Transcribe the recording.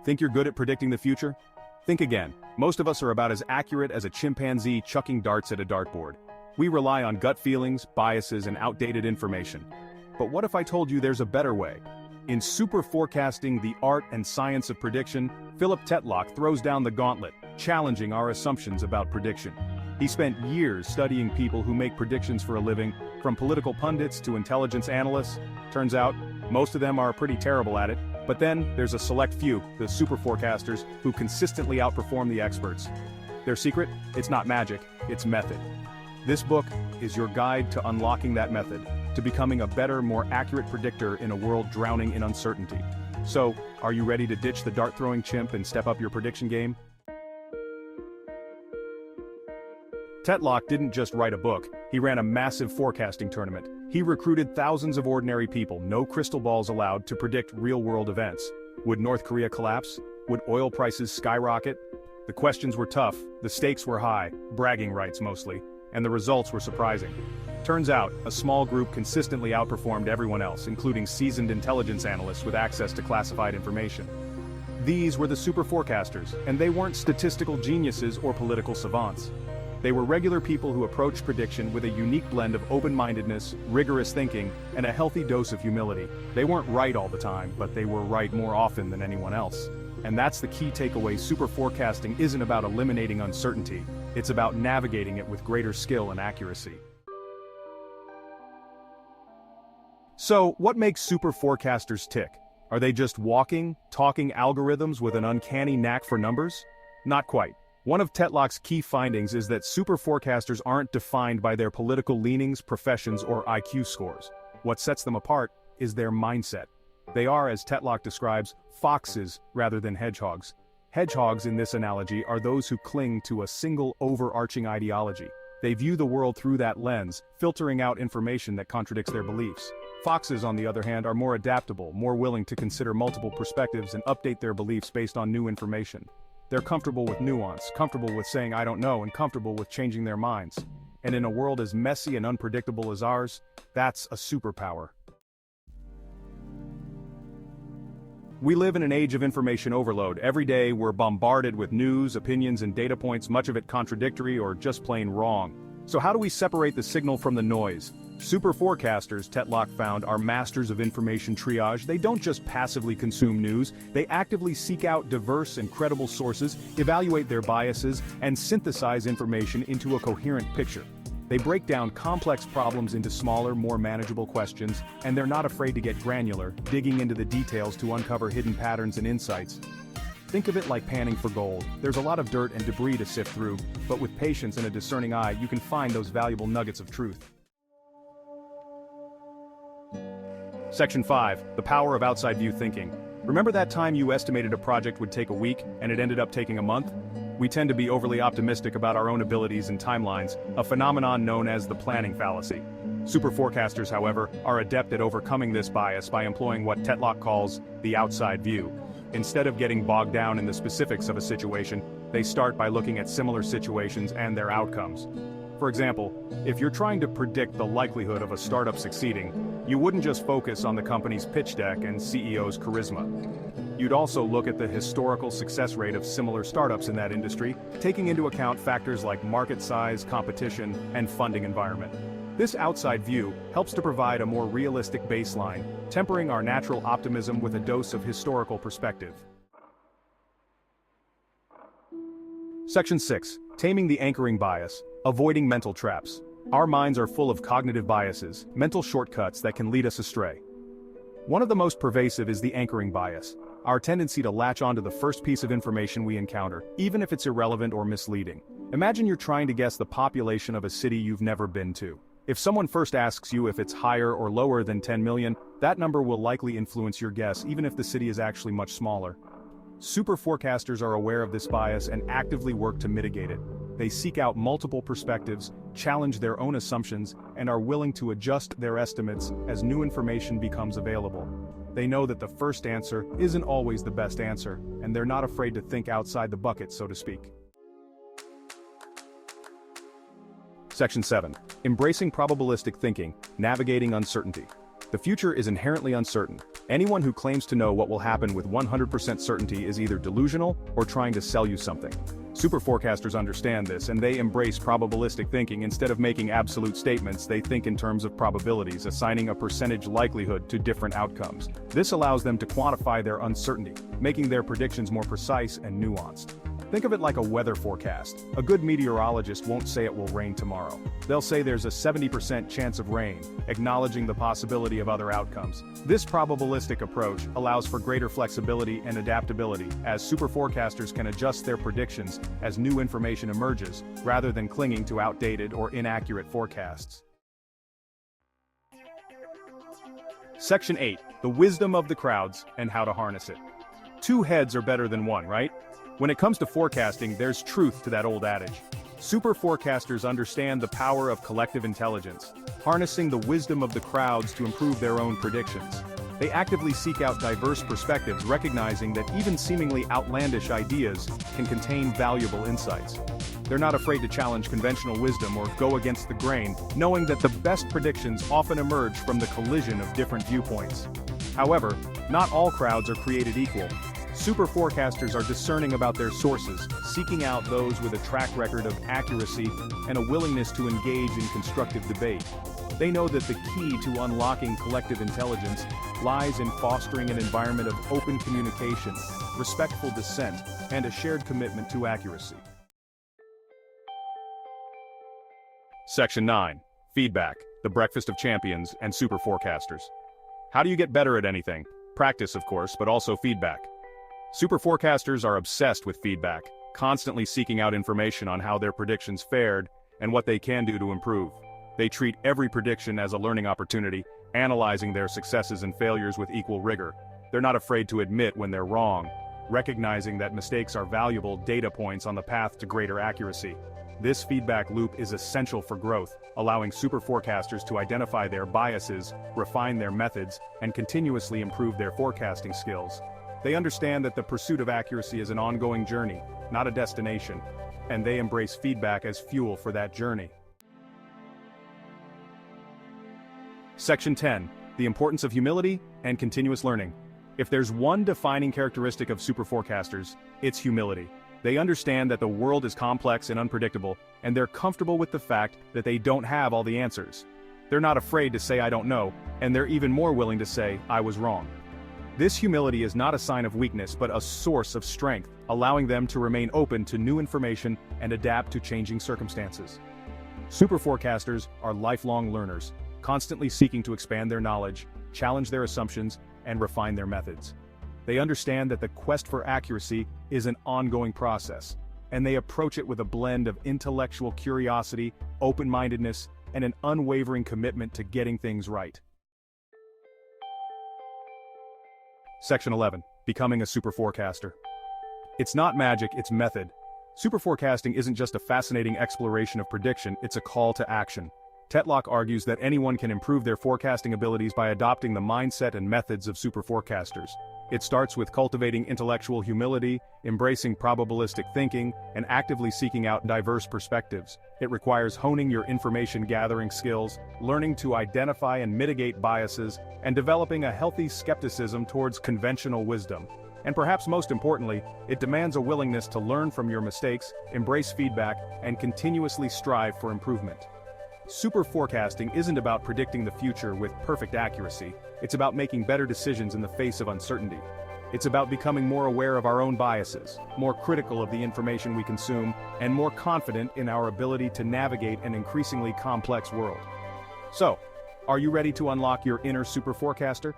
Think you're good at predicting the future? Think again. Most of us are about as accurate as a chimpanzee chucking darts at a dartboard. We rely on gut feelings, biases, and outdated information. But what if I told you there's a better way? In Superforecasting, the art and science of prediction, Philip Tetlock throws down the gauntlet, challenging our assumptions about prediction. He spent years studying people who make predictions for a living, from political pundits to intelligence analysts. Turns out, most of them are pretty terrible at it. But then, there's a select few, the Superforecasters, who consistently outperform the experts. Their secret? It's not magic, it's method. This book is your guide to unlocking that method, to becoming a better, more accurate predictor in a world drowning in uncertainty. So, are you ready to ditch the dart-throwing chimp and step up your prediction game? Tetlock didn't just write a book, he ran a massive forecasting tournament. He recruited thousands of ordinary people, no crystal balls allowed, to predict real-world events. Would North Korea collapse? Would oil prices skyrocket? The questions were tough, the stakes were high, bragging rights mostly, and the results were surprising. Turns out, a small group consistently outperformed everyone else, including seasoned intelligence analysts with access to classified information. These were the Superforecasters, and they weren't statistical geniuses or political savants. They were regular people who approached prediction with a unique blend of open-mindedness, rigorous thinking, and a healthy dose of humility. They weren't right all the time, but they were right more often than anyone else. And that's the key takeaway. Superforecasting isn't about eliminating uncertainty, it's about navigating it with greater skill and accuracy. So, what makes Superforecasters tick? Are they just walking, talking algorithms with an uncanny knack for numbers? Not quite. One of Tetlock's key findings is that Superforecasters aren't defined by their political leanings, professions, or IQ scores. What sets them apart is their mindset. They are, as Tetlock describes, foxes rather than hedgehogs. Hedgehogs, in this analogy, are those who cling to a single overarching ideology. They view the world through that lens, filtering out information that contradicts their beliefs. Foxes, on the other hand, are more adaptable, more willing to consider multiple perspectives and update their beliefs based on new information. They're comfortable with nuance, comfortable with saying I don't know, and comfortable with changing their minds. And in a world as messy and unpredictable as ours, that's a superpower. We live in an age of information overload. Every day we're bombarded with news, opinions, and data points, much of it contradictory or just plain wrong. So how do we separate the signal from the noise? Superforecasters, Tetlock found, are masters of information triage. They don't just passively consume news, they actively seek out diverse and credible sources, evaluate their biases, and synthesize information into a coherent picture. They break down complex problems into smaller, more manageable questions, and they're not afraid to get granular, digging into the details to uncover hidden patterns and insights. Think of it like panning for gold. There's a lot of dirt and debris to sift through, but with patience and a discerning eye, you can find those valuable nuggets of truth. Section 5. The power of outside view thinking. Remember that time you estimated a project would take a week, and it ended up taking a month? We tend to be overly optimistic about our own abilities and timelines, a phenomenon known as the planning fallacy. Superforecasters, however, are adept at overcoming this bias by employing what Tetlock calls the outside view. Instead of getting bogged down in the specifics of a situation, they start by looking at similar situations and their outcomes. For example, if you're trying to predict the likelihood of a startup succeeding, you wouldn't just focus on the company's pitch deck and CEO's charisma. You'd also look at the historical success rate of similar startups in that industry, taking into account factors like market size, competition, and funding environment. This outside view helps to provide a more realistic baseline, tempering our natural optimism with a dose of historical perspective. Section 6. Taming the anchoring bias. Avoiding mental traps. Our minds are full of cognitive biases, mental shortcuts that can lead us astray. One of the most pervasive is the anchoring bias, our tendency to latch onto the first piece of information we encounter, even if it's irrelevant or misleading. Imagine you're trying to guess the population of a city you've never been to. If someone first asks you if it's higher or lower than 10 million, that number will likely influence your guess, even if the city is actually much smaller. Superforecasters are aware of this bias and actively work to mitigate it. They seek out multiple perspectives, challenge their own assumptions, and are willing to adjust their estimates as new information becomes available. They know that the first answer isn't always the best answer, and they're not afraid to think outside the bucket, so to speak. Section 7. Embracing probabilistic thinking, navigating uncertainty. The future is inherently uncertain, Anyone who claims to know what will happen with 100% certainty is either delusional or trying to sell you something. Superforecasters understand this, and they embrace probabilistic thinking. Instead of making absolute statements, they think in terms of probabilities, assigning a percentage likelihood to different outcomes. This allows them to quantify their uncertainty, making their predictions more precise and nuanced. Think of it like a weather forecast. A good meteorologist won't say it will rain tomorrow. They'll say there's a 70% chance of rain, acknowledging the possibility of other outcomes. This probabilistic approach allows for greater flexibility and adaptability, as superforecasters can adjust their predictions as new information emerges, rather than clinging to outdated or inaccurate forecasts. Section 8. The wisdom of the crowds and how to harness it. Two heads are better than one, right? When it comes to forecasting, there's truth to that old adage. Superforecasters understand the power of collective intelligence, harnessing the wisdom of the crowds to improve their own predictions. They actively seek out diverse perspectives, recognizing that even seemingly outlandish ideas can contain valuable insights. They're not afraid to challenge conventional wisdom or go against the grain, knowing that the best predictions often emerge from the collision of different viewpoints. However, not all crowds are created equal. Superforecasters are discerning about their sources, seeking out those with a track record of accuracy and a willingness to engage in constructive debate. They know that the key to unlocking collective intelligence lies in fostering an environment of open communication, respectful dissent, and a shared commitment to accuracy. Section 9. Feedback, the breakfast of champions and superforecasters. How do you get better at anything? Practice, of course, but also feedback. Superforecasters are obsessed with feedback, constantly seeking out information on how their predictions fared and what they can do to improve. They treat every prediction as a learning opportunity, analyzing their successes and failures with equal rigor. They're not afraid to admit when they're wrong, recognizing that mistakes are valuable data points on the path to greater accuracy. This feedback loop is essential for growth, allowing superforecasters to identify their biases, refine their methods, and continuously improve their forecasting skills. They understand that the pursuit of accuracy is an ongoing journey, not a destination, and they embrace feedback as fuel for that journey. Section 10. The importance of humility and continuous learning. If there's one defining characteristic of superforecasters, it's humility. They understand that the world is complex and unpredictable, and they're comfortable with the fact that they don't have all the answers. They're not afraid to say I don't know, and they're even more willing to say I was wrong. This humility is not a sign of weakness but a source of strength, allowing them to remain open to new information and adapt to changing circumstances. Superforecasters are lifelong learners, constantly seeking to expand their knowledge, challenge their assumptions, and refine their methods. They understand that the quest for accuracy is an ongoing process, and they approach it with a blend of intellectual curiosity, open-mindedness, and an unwavering commitment to getting things right. Section 11. Becoming a superforecaster. It's not magic, it's method. Superforecasting isn't just a fascinating exploration of prediction, it's a call to action. Tetlock argues that anyone can improve their forecasting abilities by adopting the mindset and methods of superforecasters. It starts with cultivating intellectual humility, embracing probabilistic thinking, and actively seeking out diverse perspectives. It requires honing your information-gathering skills, learning to identify and mitigate biases, and developing a healthy skepticism towards conventional wisdom. And perhaps most importantly, it demands a willingness to learn from your mistakes, embrace feedback, and continuously strive for improvement. Superforecasting isn't about predicting the future with perfect accuracy, it's about making better decisions in the face of uncertainty. It's about becoming more aware of our own biases, more critical of the information we consume, and more confident in our ability to navigate an increasingly complex world. So, are you ready to unlock your inner superforecaster?